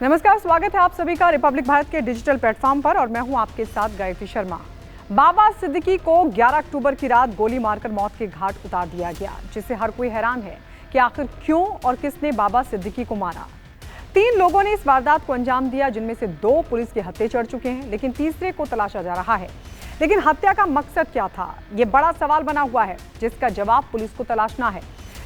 नमस्कार, स्वागत है आप सभी का रिपब्लिक भारत के डिजिटल प्लेटफॉर्म पर और मैं हूं आपके साथ गायत्री शर्मा। बाबा सिद्दीकी को 11 अक्टूबर की रात गोली मारकर मौत के घाट उतार दिया गया, जिससे हर कोई हैरान है कि आखिर क्यों और किसने बाबा सिद्दीकी को मारा। 3 लोगों ने इस वारदात को अंजाम दिया, जिनमें से 2 पुलिस के हत्थे चढ़ चुके हैं, लेकिन तीसरे को तलाशा जा रहा है। लेकिन हत्या का मकसद क्या था, ये बड़ा सवाल बना हुआ है, जिसका जवाब पुलिस को तलाशना है।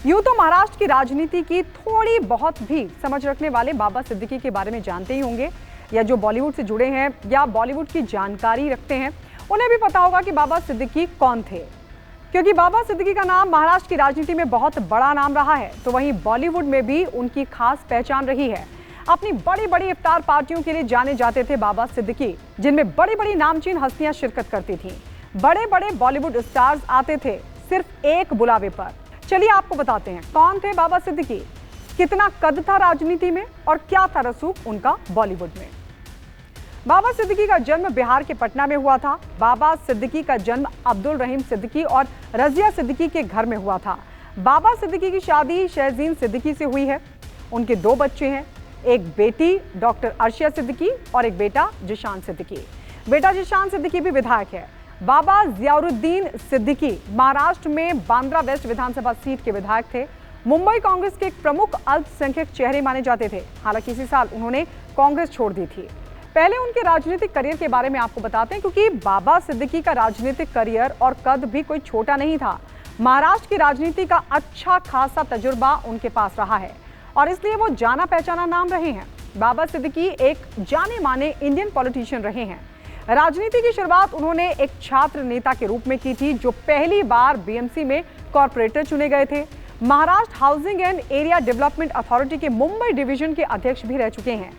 यूं तो महाराष्ट्र की राजनीति की थोड़ी बहुत भी समझ रखने वाले बाबा सिद्दीकी के बारे में जानते ही होंगे, या जो बॉलीवुड से जुड़े हैं या बॉलीवुड की जानकारी रखते हैं उन्हें भी पता होगा कि बाबा सिद्दीकी कौन थे, क्योंकि बाबा सिद्दीकी का नाम महाराष्ट्र की राजनीति में बहुत बड़ा नाम रहा है। तो वहीं बॉलीवुड में भी उनकी खास पहचान रही है। अपनी बड़ी बड़ी इफ्तार पार्टियों के लिए जाने जाते थे बाबा सिद्दीकी, जिनमें बड़ी बड़ी नामचीन हस्तियां शिरकत करती थीं। बड़े बड़े बॉलीवुड स्टार्स आते थे सिर्फ एक बुलावे पर। चलिए आपको बताते हैं कौन थे बाबा सिद्दीकी, कितना कद था राजनीति में और क्या था रसूख उनका बॉलीवुड में। बाबा सिद्दीकी का जन्म बिहार के पटना में हुआ था। बाबा सिद्दीकी का जन्म अब्दुल रहीम सिद्दीकी और रजिया सिद्दीकी के घर में हुआ था। बाबा सिद्दीकी की शादी शहजीन सिद्दीकी से हुई है। उनके 2 बच्चे हैं, एक बेटी डॉक्टर अर्शिया सिद्दीकी और एक बेटा जिशान सिद्दीकी। बेटा जिशान सिद्दीकी भी विधायक है। बाबा जियाउद्दीन सिद्दीकी महाराष्ट्र में बांद्रा वेस्ट विधानसभा सीट के विधायक थे। मुंबई कांग्रेस के एक प्रमुख अल्पसंख्यक चेहरे माने जाते थे। हालांकि इसी साल उन्होंने कांग्रेस छोड़ दी थी। पहले उनके राजनीतिक करियर के बारे में आपको बताते हैं, क्योंकि बाबा सिद्दीकी का राजनीतिक करियर और कद भी कोई छोटा नहीं था। महाराष्ट्र की राजनीति का अच्छा खासा तजुर्बा उनके पास रहा है और इसलिए वो जाना पहचाना नाम रहे हैं। बाबा सिद्दीकी एक जाने माने इंडियन पॉलिटिशियन रहे हैं। राजनीति की शुरुआत उन्होंने एक छात्र नेता के रूप में की थी, जो पहली बार बीएमसी में कॉर्पोरेटर चुने गए थे। Maharashtra housing and area development authority के मुंबई डिवीजन के अध्यक्ष भी रह चुके हैं।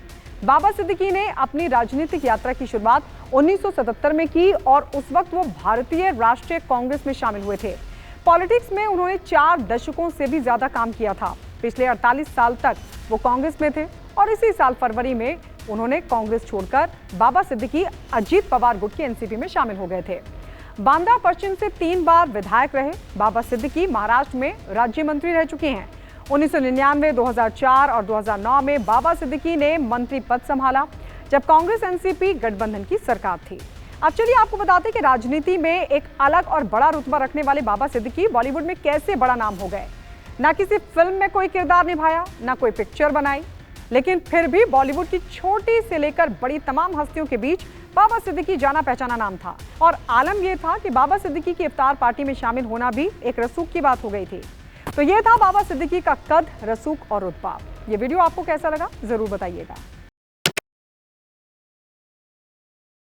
बाबा सिद्दीकी ने अपनी राजनीतिक यात्रा की शुरुआत 1977 में की और उस वक्त वो भारतीय राष्ट्रीय कांग्रेस में शामिल हुए थे। पॉलिटिक्स में उन्होंने 4 दशकों से भी ज्यादा काम किया था। पिछले 48 साल तक वो कांग्रेस में थे और इसी साल फरवरी में उन्होंने कांग्रेस छोड़कर बाबा सिद्दीकी अजीत पवार गुट की एनसीपी में शामिल हो गए थे। बांद्रा पश्चिम से 3 बार विधायक रहे बाबा सिद्दीकी महाराष्ट्र में राज्य मंत्री रह चुके हैं। 1999, 2004 और 2009 में बाबा सिद्दीकी ने मंत्री पद संभाला, जब कांग्रेस एनसीपी गठबंधन की सरकार थी। अब चलिए आपको बताते हैं कि राजनीति में एक अलग और बड़ा रुतबा रखने वाले बाबा सिद्दीकी बॉलीवुड में कैसे बड़ा नाम हो गए। ना किसी फिल्म में कोई किरदार निभाया, ना कोई पिक्चर बनाई, लेकिन फिर भी बॉलीवुड की छोटी से लेकर बड़ी तमाम हस्तियों के बीच बाबा सिद्दीकी जाना पहचाना नाम था। और आलम यह था कि बाबा सिद्दीकी की इफ्तार पार्टी में शामिल होना भी एक रसूख की बात हो गई थी। तो यह था बाबा सिद्दीकी का कद, रसूख और रुतबा। ये वीडियो आपको कैसा लगा जरूर बताइएगा।